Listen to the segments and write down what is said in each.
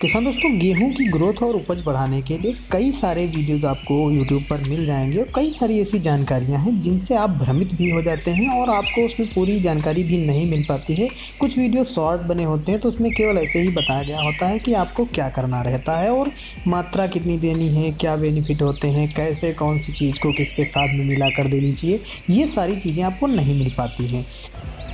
किसान दोस्तों, गेहूं की ग्रोथ और उपज बढ़ाने के लिए कई सारे वीडियोज़ आपको यूट्यूब पर मिल जाएंगे और कई सारी ऐसी जानकारियां हैं जिनसे आप भ्रमित भी हो जाते हैं और आपको उसमें पूरी जानकारी भी नहीं मिल पाती है। कुछ वीडियो शॉर्ट बने होते हैं तो उसमें केवल ऐसे ही बताया गया होता है कि आपको क्या करना रहता है और मात्रा कितनी देनी है, क्या बेनिफिट होते हैं, कैसे कौन सी चीज़ को किसके साथ में मिला कर देनी चाहिए, ये सारी चीज़ें आपको नहीं मिल पाती हैं।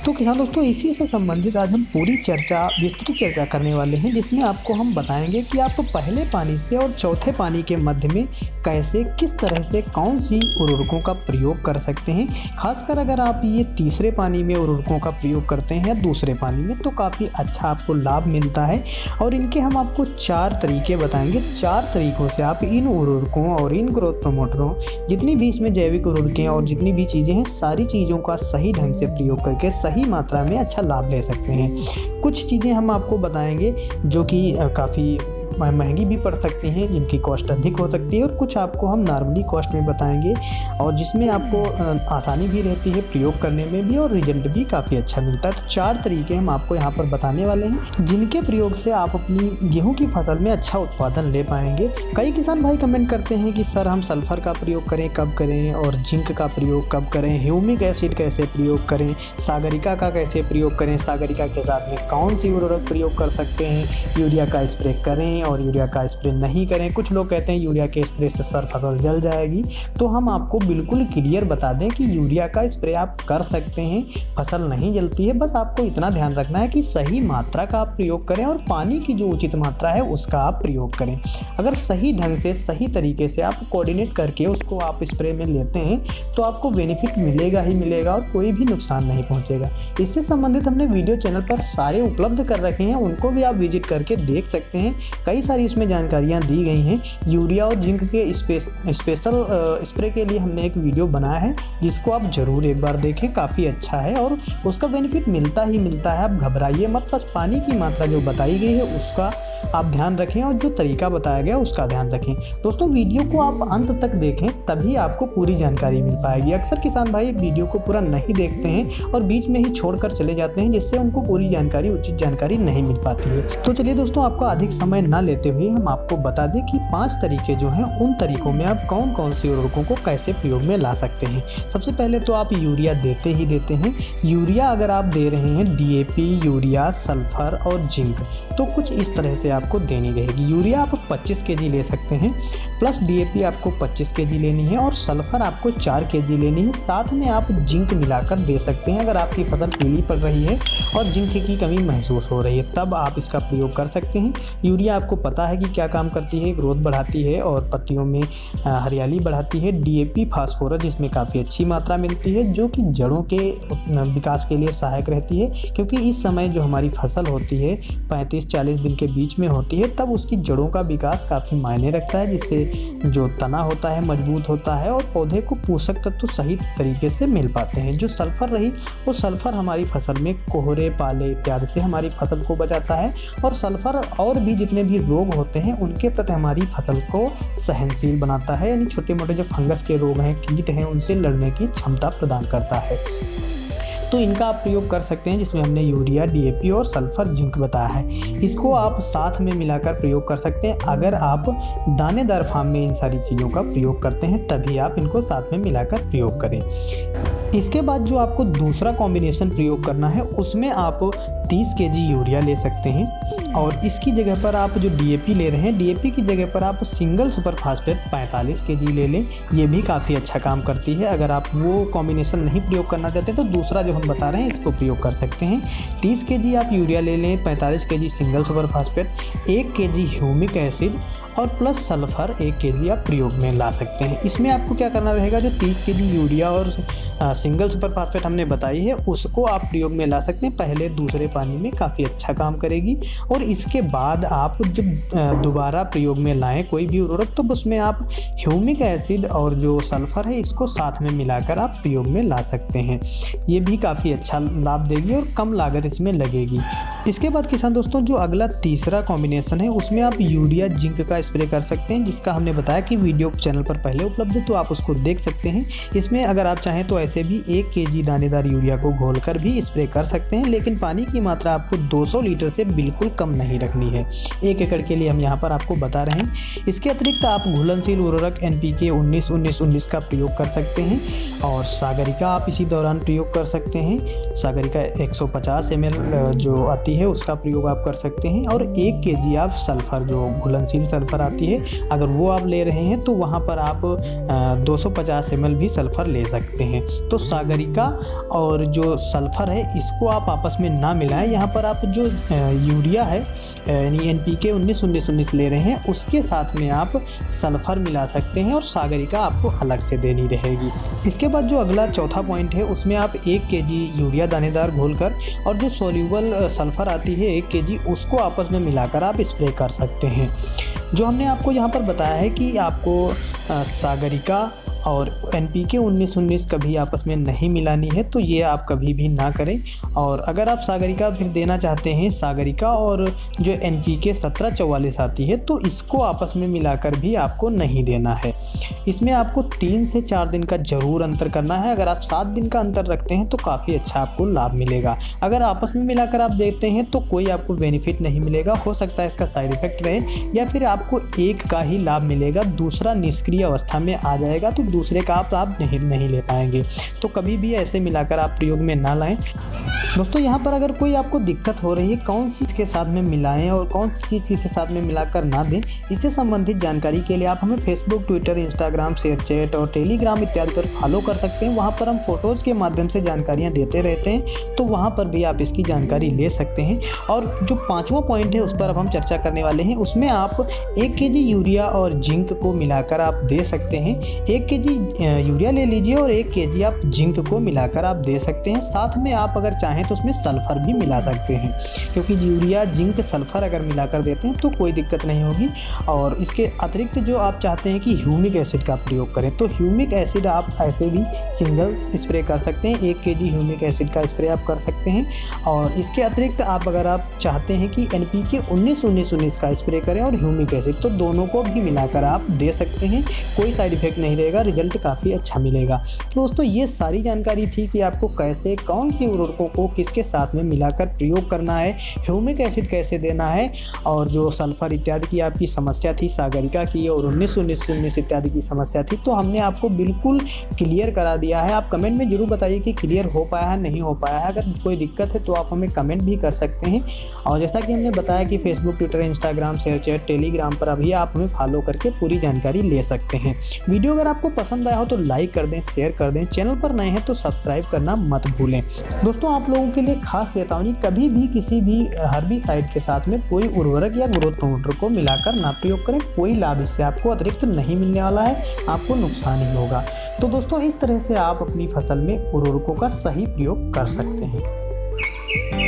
तो किसान दोस्तों, इसी से संबंधित आज हम पूरी विस्तृत चर्चा करने वाले हैं, जिसमें आपको हम बताएंगे कि आप पहले पानी से और चौथे पानी के मध्य में कैसे, किस तरह से कौन सी उर्वरकों का प्रयोग कर सकते हैं। खासकर अगर आप ये तीसरे पानी में उर्वरकों का प्रयोग करते हैं या दूसरे पानी में, तो काफ़ी अच्छा आपको लाभ मिलता है। और इनके हम आपको 4 तरीके बताएंगे। 4 तरीकों से आप इन उर्वरकों और इन ग्रोथ प्रमोटरों, जितनी भी इसमें जैविक उर्वरकें और जितनी भी चीज़ें हैं, सारी चीज़ों का सही ढंग से प्रयोग करके सही मात्रा में अच्छा लाभ ले सकते हैं। कुछ चीज़ें हम आपको बताएंगे जो कि काफ़ी महंगी भी पड़ सकती हैं, जिनकी कॉस्ट अधिक हो सकती है, और कुछ आपको हम नॉर्मली कॉस्ट में बताएंगे और जिसमें आपको आसानी भी रहती है प्रयोग करने में भी और रिजल्ट भी काफ़ी अच्छा मिलता है। तो 4 तरीके हम आपको यहाँ पर बताने वाले हैं, जिनके प्रयोग से आप अपनी गेहूं की फसल में अच्छा उत्पादन ले पाएंगे। कई किसान भाई कमेंट करते हैं कि सर, हम सल्फर का प्रयोग करें कब करें और जिंक का प्रयोग कब करें, ह्यूमिक एसिड कैसे प्रयोग करें, सागरिका का कैसे प्रयोग करें, सागरिका के साथ में कौन सी उर्वरक प्रयोग कर सकते हैं, यूरिया का स्प्रे करें और यूरिया का स्प्रे नहीं करें। कुछ लोग कहते हैं यूरिया के स्प्रे से सर फसल जल जाएगी। तो हम आपको बिल्कुल क्लियर बता दें कि यूरिया का स्प्रे आप कर सकते हैं, फसल नहीं जलती है। बस आपको इतना ध्यान रखना है कि सही मात्रा का आप प्रयोग करें और पानी की जो उचित मात्रा है उसका आप प्रयोग करें। अगर सही ढंग से, सही तरीके से आप कोऑर्डिनेट करके उसको आप स्प्रे में लेते हैं तो आपको बेनिफिट मिलेगा ही मिलेगा और कोई भी नुकसान नहीं पहुँचेगा। इससे संबंधित हमने वीडियो चैनल पर सारे उपलब्ध कर रखे हैं, उनको भी आप विजिट करके देख सकते हैं। कई सारी इसमें जानकारियां दी गई हैं। यूरिया और जिंक के स्पेशल स्प्रे के लिए हमने एक वीडियो बनाया है, जिसको आप ज़रूर एक बार देखें। काफ़ी अच्छा है और उसका बेनिफिट मिलता ही मिलता है। आप घबराइए मत, बस पानी की मात्रा जो बताई गई है उसका आप ध्यान रखें और जो तरीका बताया गया उसका ध्यान रखें। दोस्तों, वीडियो को आप अंत तक देखें, तभी आपको पूरी जानकारी मिल पाएगी। अक्सर किसान भाई वीडियो को पूरा नहीं देखते हैं और बीच में ही छोड़कर चले जाते हैं, जिससे उनको पूरी जानकारी, उचित जानकारी नहीं मिल पाती है। तो चलिए दोस्तों, आपको अधिक समय ना लेते हुए हम आपको बता दें कि 5 तरीके जो हैं, उन तरीकों में आप कौन कौन सी उर्वरकों को कैसे प्रयोग में ला सकते हैं। सबसे पहले तो आप यूरिया देते ही देते हैं। यूरिया अगर आप दे रहे हैं, DAP, यूरिया, सल्फर और जिंक, तो कुछ इस तरह से आपको देनी रहेगी। यूरिया आप 25 kg ले सकते हैं, प्लस DAP आपको 25 kg लेनी है और सल्फर आपको 4 kg लेनी है। साथ में आप जिंक मिलाकर दे सकते हैं। अगर आपकी फसल पीली पड़ रही है और जिंक की कमी महसूस हो रही है, तब आप इसका प्रयोग कर सकते हैं। यूरिया आपको पता है कि क्या काम करती है, ग्रोथ बढ़ाती है और पत्तियों में हरियाली बढ़ाती है। DAP फास्फोरस, जिसमें काफ़ी अच्छी मात्रा मिलती है, जो कि जड़ों के विकास के लिए सहायक रहती है, क्योंकि इस समय जो हमारी फसल होती है 35-40 दिन के बीच में होती है, तब उसकी जड़ों का विकास काफ़ी मायने रखता है, जिससे जो तना होता है मजबूत होता है और पौधे को पोषक तत्व सही तरीके से मिल पाते हैं। जो सल्फर रही, वो सल्फर हमारी फसल में कोहरे, पाले इत्यादि से हमारी फसल को बचाता है और सल्फर और भी जितने भी रोग होते हैं उनके प्रति हमारी फसल को सहनशील बनाता है, यानी छोटे मोटे जो फंगस के रोग हैं, कीट हैं, उनसे लड़ने की क्षमता प्रदान करता है। तो इनका आप प्रयोग कर सकते हैं, जिसमें हमने यूरिया, DAP और सल्फर, जिंक बताया है। इसको आप साथ में मिलाकर प्रयोग कर सकते हैं। अगर आप दानेदार फार्म में इन सारी चीज़ों का प्रयोग करते हैं, तभी आप इनको साथ में मिलाकर प्रयोग करें। इसके बाद जो आपको दूसरा कॉम्बिनेशन प्रयोग करना है, उसमें आप 30 kg यूरिया ले सकते हैं और इसकी जगह पर आप जो DAP ले रहे हैं, DAP की जगह पर आप सिंगल सुपर फास्फेट 45 kg ले लें। ये भी काफ़ी अच्छा काम करती है। अगर आप वो कॉम्बिनेशन नहीं प्रयोग करना चाहते तो दूसरा जो हम बता रहे हैं इसको प्रयोग कर सकते हैं। 30 kg आप यूरिया ले लें, 45 kg single super phosphate, 1 kg humic acid और प्लस सल्फर 1 kg आप प्रयोग में ला सकते हैं। इसमें आपको क्या करना रहेगा, जो 30 kg यूरिया और सिंगल सुपर फास्फेट हमने बताई है, उसको आप प्रयोग में ला सकते हैं। पहले दूसरे पानी में काफ़ी अच्छा काम करेगी और इसके बाद आप जब दोबारा प्रयोग में लाएं कोई भी उर्वरक, तो उसमें आप ह्यूमिक एसिड और जो सल्फर है इसको साथ में मिलाकर आप प्रयोग में ला सकते हैं। ये भी काफ़ी अच्छा लाभ देगी और कम लागत इसमें लगेगी। इसके बाद किसान दोस्तों, जो अगला तीसरा कॉम्बिनेशन है, उसमें आप यूरिया जिंक का स्प्रे कर सकते हैं, जिसका हमने बताया कि वीडियो चैनल पर पहले उपलब्ध है, तो आप उसको देख सकते हैं। इसमें अगर आप चाहें तो वैसे भी 1 केजी दानेदार यूरिया को घोलकर भी स्प्रे कर सकते हैं, लेकिन पानी की मात्रा आपको 200 लीटर से बिल्कुल कम नहीं रखनी है। 1 एकड़ के लिए हम यहाँ पर आपको बता रहे हैं। इसके अतिरिक्त आप घुलनशील उर्वरक NPK 19-19-19 का प्रयोग कर सकते हैं और सागरिका आप इसी दौरान प्रयोग कर सकते हैं। सागरिका 150 ml जो आती है उसका प्रयोग आप कर सकते हैं और 1 केजी आप सल्फ़र जो घुलनशील सल्फ़र आती है अगर वो आप ले रहे हैं तो वहाँ पर आप 250 ml भी सल्फ़र ले सकते हैं। तो सागरिका और जो सल्फ़र है इसको आप आपस में ना मिलाएं। यहाँ पर आप जो यूरिया है यानी NPK 19-19-19 ले रहे हैं उसके साथ में आप सल्फ़र मिला सकते हैं और सागरिका आपको अलग से देनी रहेगी। इसके बाद जो अगला चौथा पॉइंट है उसमें आप 1 केजी यूरिया दानेदार घोलकर और जो सोल्यूबल सल्फ़र आती है 1 केजी उसको आपस में मिलाकर आप स्प्रे कर सकते हैं। जो हमने आपको यहाँ पर बताया है कि आपको सागरिका और NPK 19-19 कभी आपस में नहीं मिलानी है, तो ये आप कभी भी ना करें। और अगर आप सागरिका फिर देना चाहते हैं, सागरिका और जो NPK 1744 आती है तो इसको आपस में मिलाकर भी आपको नहीं देना है। इसमें आपको 3 से 4 दिन का ज़रूर अंतर करना है। अगर आप 7 दिन का अंतर रखते हैं तो काफ़ी अच्छा आपको लाभ मिलेगा। अगर आपस में मिलाकर आप देते हैं तो कोई आपको बेनिफिट नहीं मिलेगा, हो सकता है इसका साइड इफ़ेक्ट रहे या फिर आपको एक का ही लाभ मिलेगा, दूसरा निष्क्रिय अवस्था में आ जाएगा तो दूसरे का आप लाभ नहीं ले पाएंगे। तो कभी भी ऐसे मिलाकर आप प्रयोग में ना लाएं। दोस्तों यहाँ पर अगर कोई आपको दिक्कत हो रही है कौन सी चीज़ के साथ में मिलाएं और कौन सी चीज़ के साथ में मिलाकर ना दें, इससे संबंधित जानकारी के लिए आप हमें फेसबुक, ट्विटर, इंस्टाग्राम, शेयरचैट और टेलीग्राम इत्यादि पर फॉलो कर सकते हैं। वहाँ पर हम फ़ोटोज़ के माध्यम से जानकारियाँ देते रहते हैं, तो वहाँ पर भी आप इसकी जानकारी ले सकते हैं। और जो 5वां पॉइंट है उस पर अब हम चर्चा करने वाले हैं। उसमें आप 1 केजी यूरिया और जिंक को मिलाकर आप दे सकते हैं। 1 केजी यूरिया ले लीजिए और 1 केजी आप जिंक को मिलाकर आप दे सकते हैं। साथ में आप अगर चाहें तो उसमें सल्फ़र भी मिला सकते हैं, क्योंकि यूरिया, जिंक, सल्फ़र अगर मिलाकर देते हैं तो कोई दिक्कत नहीं होगी। और इसके अतिरिक्त जो आप चाहते हैं कि ह्यूमिक एसिड का प्रयोग करें तो ह्यूमिक एसिड आप ऐसे भी सिंगल स्प्रे कर सकते हैं। 1 केजी ह्यूमिक एसिड का स्प्रे आप कर सकते हैं। और इसके अतिरिक्त आप अगर आप चाहते हैं कि NPK 19-19-19 का स्प्रे करें और ह्यूमिक एसिड तो दोनों को भी मिलाकर आप दे सकते हैं। कोई साइड इफ़ेक्ट नहीं रहेगा, रिजल्ट काफ़ी अच्छा मिलेगा। तो दोस्तों ये सारी जानकारी थी कि आपको कैसे कौन सी उर्वरकों को किसके साथ में मिलाकर प्रयोग करना है, ह्यूमिक एसिड कैसे देना है, और जो सल्फ़र इत्यादि की आपकी समस्या थी, सागरिका की और 19-19-19 इत्यादि की समस्या थी, तो हमने आपको बिल्कुल क्लियर करा दिया है। आप कमेंट में ज़रूर बताइए कि क्लियर हो पाया है नहीं हो पाया है। अगर कोई दिक्कत है तो आप हमें कमेंट भी कर सकते हैं। और जैसा कि हमने बताया कि Facebook, Twitter, Instagram, ShareChat, Telegram पर अभी आप हमें फॉलो करके पूरी जानकारी ले सकते हैं। वीडियो अगर आपको पसंद आया हो तो लाइक कर दें, शेयर कर दें। चैनल पर नए हैं तो सब्सक्राइब करना मत भूलें। दोस्तों आप लोगों के लिए खास चेतावनी, कभी भी किसी भी हर्बिसाइड के साथ में कोई उर्वरक या ग्रोथ प्रमोटर को मिलाकर ना प्रयोग करें। कोई लाभ इससे आपको अतिरिक्त नहीं मिलने वाला है, आपको नुकसान ही होगा। तो दोस्तों इस तरह से आप अपनी फसल में उर्वरकों का सही प्रयोग कर सकते हैं।